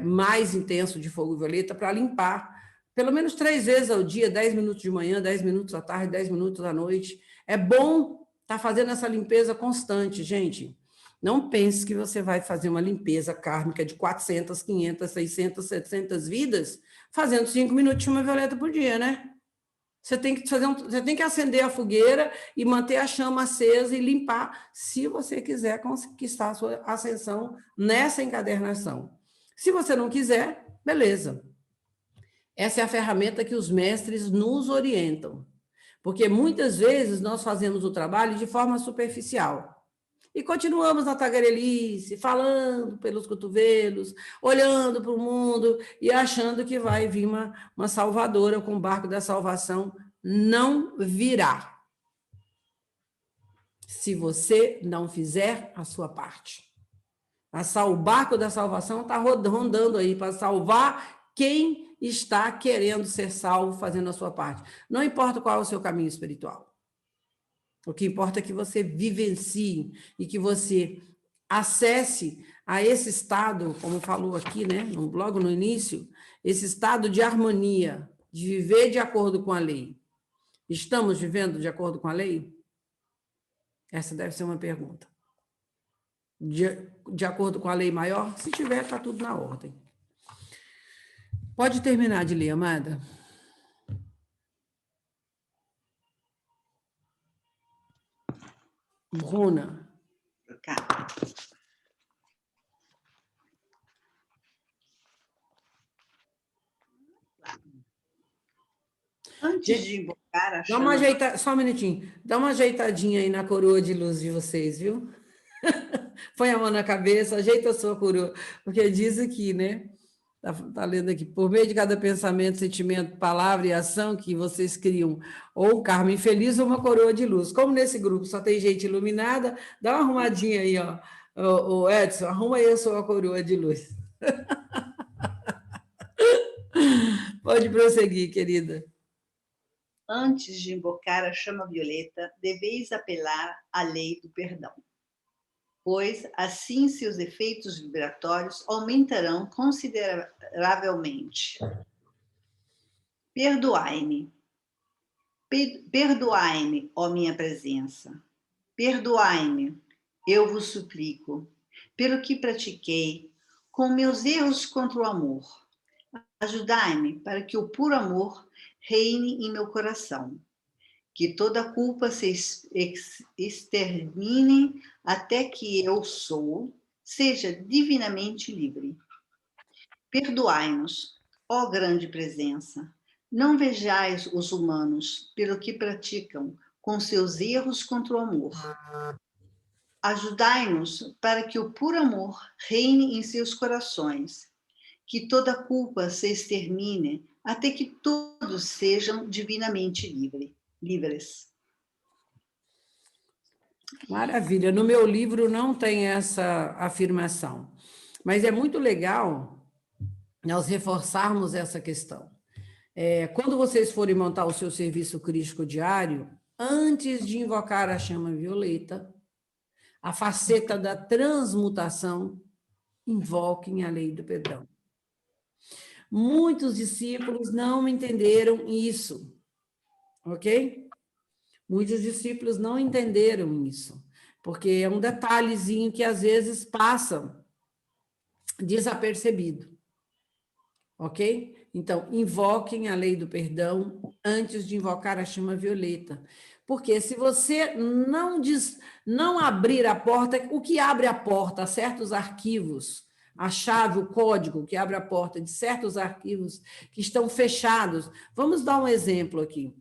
mais intenso de fogo violeta para limpar, pelo menos 3 vezes ao dia, 10 minutos de manhã, 10 minutos à tarde, 10 minutos à noite. É bom estar fazendo essa limpeza constante, gente. Não pense que você vai fazer uma limpeza kármica de 400, 500, 600, 700 vidas fazendo 5 minutos de chama violeta por dia, né? Você tem que acender a fogueira e manter a chama acesa e limpar, se você quiser conquistar a sua ascensão nessa encadernação. Se você não quiser, beleza. Essa é a ferramenta que os mestres nos orientam. Porque muitas vezes nós fazemos o trabalho de forma superficial. E continuamos na tagarelice, falando pelos cotovelos, olhando para o mundo e achando que vai vir uma salvadora com o barco da salvação. Não virá. Se você não fizer a sua parte. O barco da salvação está rondando aí para salvar quem está querendo ser salvo, fazendo a sua parte. Não importa qual é o seu caminho espiritual. O que importa é que você vivencie e que você acesse a esse estado, como falou aqui, né, logo no início, esse estado de harmonia, de viver de acordo com a lei. Estamos vivendo de acordo com a lei? Essa deve ser uma pergunta. De acordo com a lei maior? Se tiver, está tudo na ordem. Pode terminar de ler, amada. Bruna. Antes de invocar a chama... Só um minutinho. Dá uma ajeitadinha aí na coroa de luz de vocês, viu? Põe a mão na cabeça, ajeita a sua coroa. Porque diz aqui, né? Tá lendo aqui. Por meio de cada pensamento, sentimento, palavra e ação que vocês criam ou um karma infeliz ou uma coroa de luz. Como nesse grupo só tem gente iluminada, dá uma arrumadinha aí, ó. O Edson, arruma aí a sua coroa de luz. Pode prosseguir, querida. Antes de invocar a chama violeta, deveis apelar à lei do perdão, pois assim seus efeitos vibratórios aumentarão consideravelmente. Perdoai-me. Perdoai-me, ó minha presença. Perdoai-me, eu vos suplico, pelo que pratiquei, com meus erros contra o amor. Ajudai-me para que o puro amor reine em meu coração, que toda culpa se extermine até que eu sou, seja divinamente livre. Perdoai-nos, ó grande presença, não vejais os humanos pelo que praticam com seus erros contra o amor. Ajudai-nos para que o puro amor reine em seus corações, que toda culpa se extermine até que todos sejam divinamente livres. Maravilha. No meu livro não tem essa afirmação, mas é muito legal nós reforçarmos essa questão. Quando vocês forem montar o seu serviço crístico diário, antes de invocar a chama violeta, a faceta da transmutação, invoquem a lei do perdão. Muitos discípulos não entenderam isso, ok? Muitos discípulos não entenderam isso, porque é um detalhezinho que às vezes passa desapercebido, ok? Então, invoquem a lei do perdão antes de invocar a chama violeta, porque se você não abrir a porta, o que abre a porta a certos arquivos, a chave, o código que abre a porta de certos arquivos que estão fechados. Vamos dar um exemplo aqui.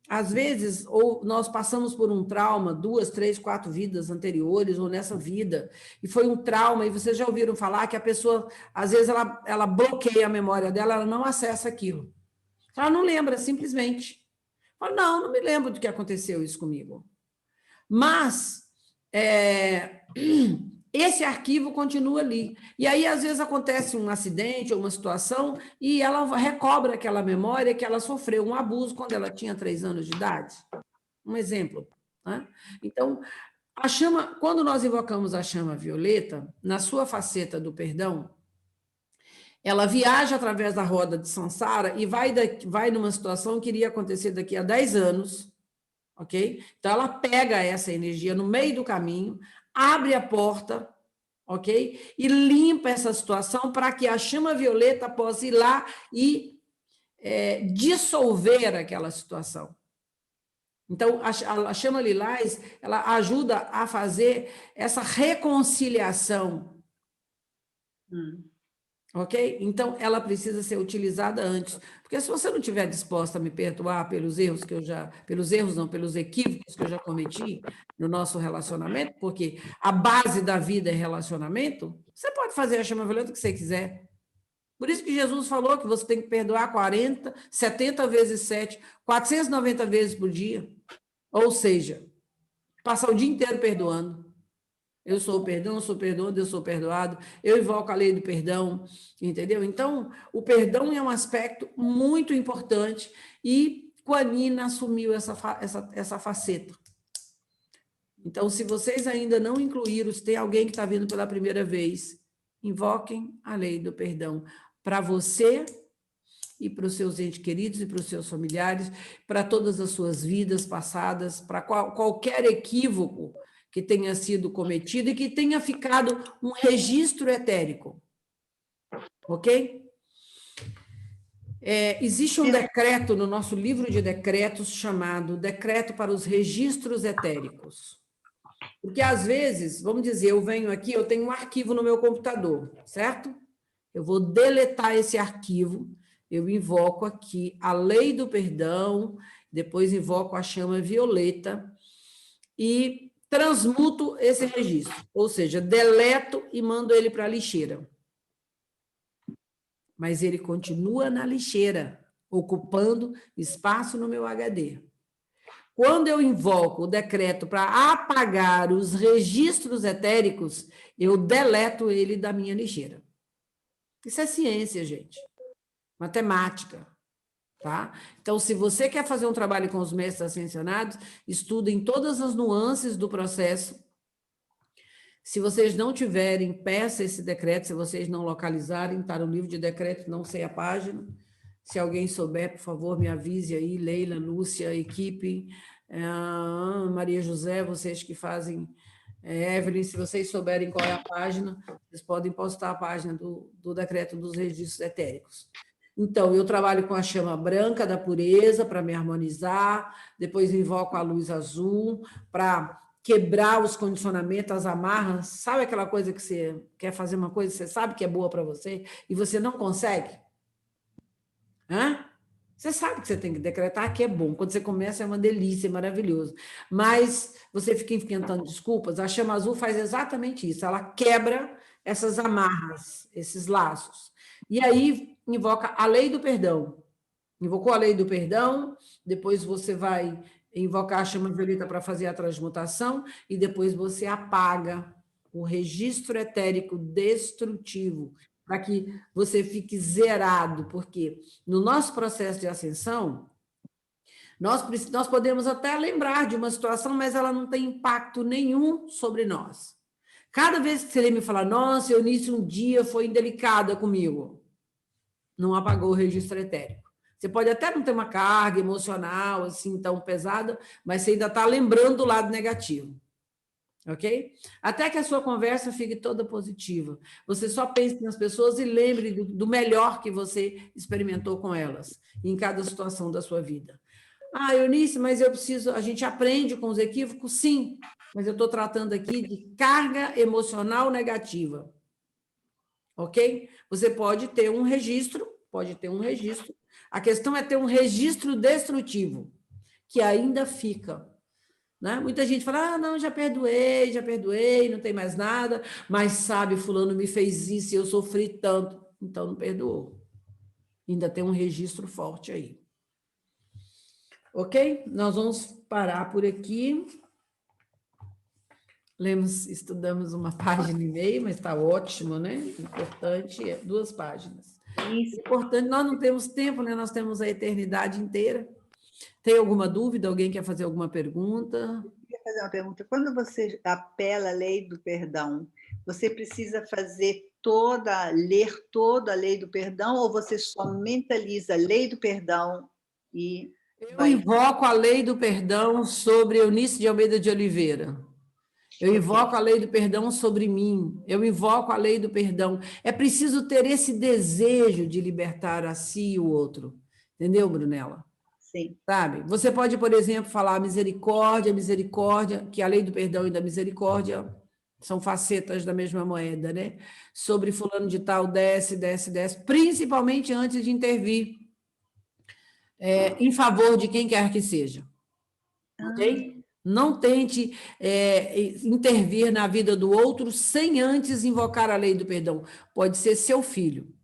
Às vezes, ou nós passamos por um trauma 2, 3, 4 vidas anteriores, ou nessa vida, e foi um trauma, e vocês já ouviram falar que a pessoa, às vezes, ela bloqueia a memória dela, ela não acessa aquilo. Ela não lembra, simplesmente. Fala, não me lembro do que aconteceu isso comigo. Mas, esse arquivo continua ali. E aí, às vezes, acontece um acidente ou uma situação e ela recobra aquela memória que ela sofreu um abuso quando ela tinha 3 anos de idade. Um exemplo. Né? Então, quando nós invocamos a chama violeta, na sua faceta do perdão, ela viaja através da roda de Sansara e vai numa situação que iria acontecer daqui a 10 anos, ok? Então, ela pega essa energia no meio do caminho, abre a porta, ok? E limpa essa situação para que a chama violeta possa ir lá e dissolver aquela situação. Então, a chama lilás, ela ajuda a fazer essa reconciliação. Ok? Então, ela precisa ser utilizada antes. Porque se você não estiver disposta a me perdoar pelos erros que eu já... Pelos erros não, pelos equívocos que eu já cometi no nosso relacionamento, porque a base da vida é relacionamento, você pode fazer a chama violenta que você quiser. Por isso que Jesus falou que você tem que perdoar 40, 70 vezes 7, 490 vezes por dia. Ou seja, passar o dia inteiro perdoando. Eu sou o perdão, eu sou perdoado, eu sou perdoado, eu invoco a lei do perdão, entendeu? Então, o perdão é um aspecto muito importante e Kuan Yin assumiu essa faceta. Então, se vocês ainda não incluíram, se tem alguém que está vindo pela primeira vez, invoquem a lei do perdão para você e para os seus entes queridos e para os seus familiares, para todas as suas vidas passadas, para qualquer equívoco que tenha sido cometido e que tenha ficado um registro etérico. Ok? Existe um decreto no nosso livro de decretos chamado Decreto para os Registros Etéricos. Porque, às vezes, vamos dizer, eu venho aqui, eu tenho um arquivo no meu computador, certo? Eu vou deletar esse arquivo, eu invoco aqui a lei do perdão, depois invoco a chama violeta e transmuto esse registro, ou seja, deleto e mando ele para a lixeira. Mas ele continua na lixeira, ocupando espaço no meu HD. Quando eu invoco o decreto para apagar os registros etéricos, eu deleto ele da minha lixeira. Isso é ciência, gente. Matemática. Tá? Então, se você quer fazer um trabalho com os mestres ascensionados, estudem todas as nuances do processo. Se vocês não tiverem, peça esse decreto, se vocês não localizarem, está no livro de decreto, não sei a página. Se alguém souber, por favor, me avise aí, Leila, Lúcia, equipe, Maria José, vocês que fazem, Evelyn, se vocês souberem qual é a página, vocês podem postar a página do decreto dos registros etéricos. Então, eu trabalho com a chama branca da pureza para me harmonizar, depois invoco a luz azul para quebrar os condicionamentos, as amarras. Sabe aquela coisa que você quer fazer uma coisa, você sabe que é boa para você e você não consegue? Você sabe que você tem que decretar que é bom. Quando você começa é uma delícia, é maravilhoso. Mas você fica inventando desculpas, a chama azul faz exatamente isso, ela quebra essas amarras, esses laços. E aí invoca a lei do perdão. Invocou a lei do perdão, depois você vai invocar a chama violeta para fazer a transmutação e depois você apaga o registro etérico destrutivo, para que você fique zerado, porque no nosso processo de ascensão, nós podemos até lembrar de uma situação, mas ela não tem impacto nenhum sobre nós. Cada vez que você me falar, nossa, Eunice um dia foi indelicada comigo, não apagou o registro etérico. Você pode até não ter uma carga emocional assim tão pesada, mas você ainda está lembrando do lado negativo. Ok? Até que a sua conversa fique toda positiva. Você só pense nas pessoas e lembre do melhor que você experimentou com elas, em cada situação da sua vida. Eunice, mas eu preciso... A gente aprende com os equívocos? Sim, mas eu estou tratando aqui de carga emocional negativa. Ok? Você pode ter um registro, A questão é ter um registro destrutivo, que ainda fica. Né? Muita gente fala, não, já perdoei, não tem mais nada, mas sabe, fulano me fez isso e eu sofri tanto. Então, não perdoou. Ainda tem um registro forte aí. Ok? Nós vamos parar por aqui. Estudamos uma página e meia, mas está ótimo, né? Importante, 2 páginas. Isso. Importante, nós não temos tempo, né? Nós temos a eternidade inteira. Tem alguma dúvida? Alguém quer fazer alguma pergunta? Eu queria fazer uma pergunta. Quando você apela a lei do perdão, você precisa ler toda a lei do perdão ou você só mentaliza a lei do perdão e... Eu invoco a lei do perdão sobre Eunice de Almeida de Oliveira. Eu invoco a lei do perdão sobre mim. Eu invoco a lei do perdão. É preciso ter esse desejo de libertar a si e o outro. Entendeu, Brunella? Sim. Sabe? Você pode, por exemplo, falar misericórdia, que a lei do perdão e da misericórdia, são facetas da mesma moeda, né? Sobre fulano de tal, desce, principalmente antes de intervir em favor de quem quer que seja, ok? Não tente intervir na vida do outro sem antes invocar a lei do perdão. Pode ser seu filho,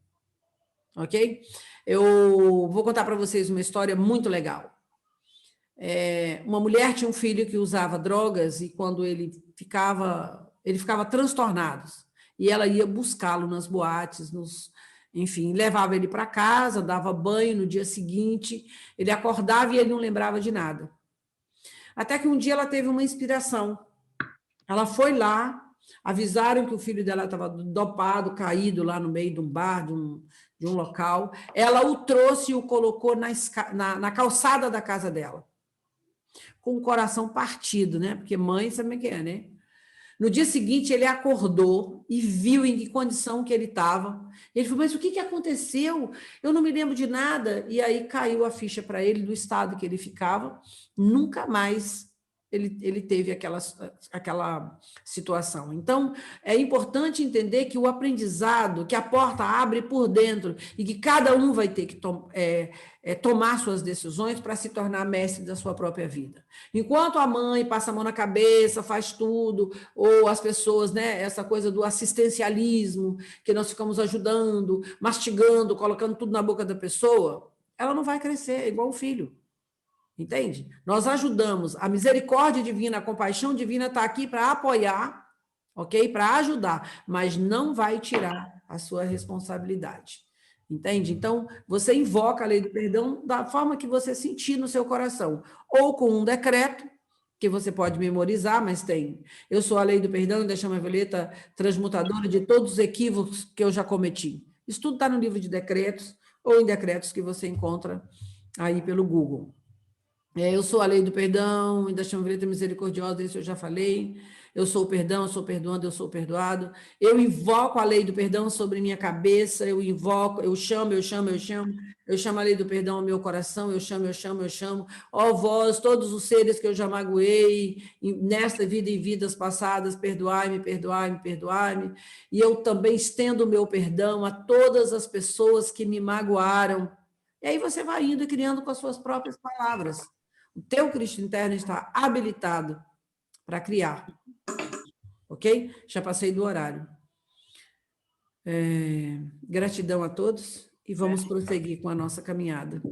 ok? Eu vou contar para vocês uma história muito legal. Uma mulher tinha um filho que usava drogas e quando ele ficava transtornado. E ela ia buscá-lo nas boates, enfim, levava ele para casa, dava banho no dia seguinte, ele acordava e ele não lembrava de nada. Até que um dia ela teve uma inspiração. Ela foi lá, avisaram que o filho dela estava dopado, caído lá no meio de um bar, de um local. Ela o trouxe e o colocou na calçada da casa dela, com o coração partido, né? Porque mãe sabe o que é, né? No dia seguinte, ele acordou e viu em que condição que ele estava. Ele falou, mas o que aconteceu? Eu não me lembro de nada. E aí caiu a ficha para ele do estado que ele ficava. Nunca mais ele teve aquela situação. Então, é importante entender que o aprendizado, que a porta abre por dentro e que cada um vai ter que tomar suas decisões para se tornar mestre da sua própria vida. Enquanto a mãe passa a mão na cabeça, faz tudo, ou as pessoas, né, essa coisa do assistencialismo, que nós ficamos ajudando, mastigando, colocando tudo na boca da pessoa, ela não vai crescer, é igual o filho. Entende? Nós ajudamos, a misericórdia divina, a compaixão divina está aqui para apoiar, ok? Para ajudar, mas não vai tirar a sua responsabilidade. Entende? Então, você invoca a lei do perdão da forma que você sentir no seu coração, ou com um decreto, que você pode memorizar, mas tem. Eu sou a lei do perdão e da chama violeta transmutadora de todos os equívocos que eu já cometi. Isso tudo está no livro de decretos, ou em decretos que você encontra aí pelo Google. Eu sou a lei do perdão e da chama violeta misericordiosa, isso eu já falei. Eu sou o perdão, eu sou perdoando, eu sou perdoado. Eu invoco a lei do perdão sobre minha cabeça, eu chamo a lei do perdão ao meu coração, eu chamo. Ó vós, todos os seres que eu já magoei, nesta vida e vidas passadas, perdoai-me. E eu também estendo o meu perdão a todas as pessoas que me magoaram. E aí você vai indo e criando com as suas próprias palavras. O teu Cristo interno está habilitado para criar. Ok? Já passei do horário. Gratidão a todos e vamos prosseguir com a nossa caminhada.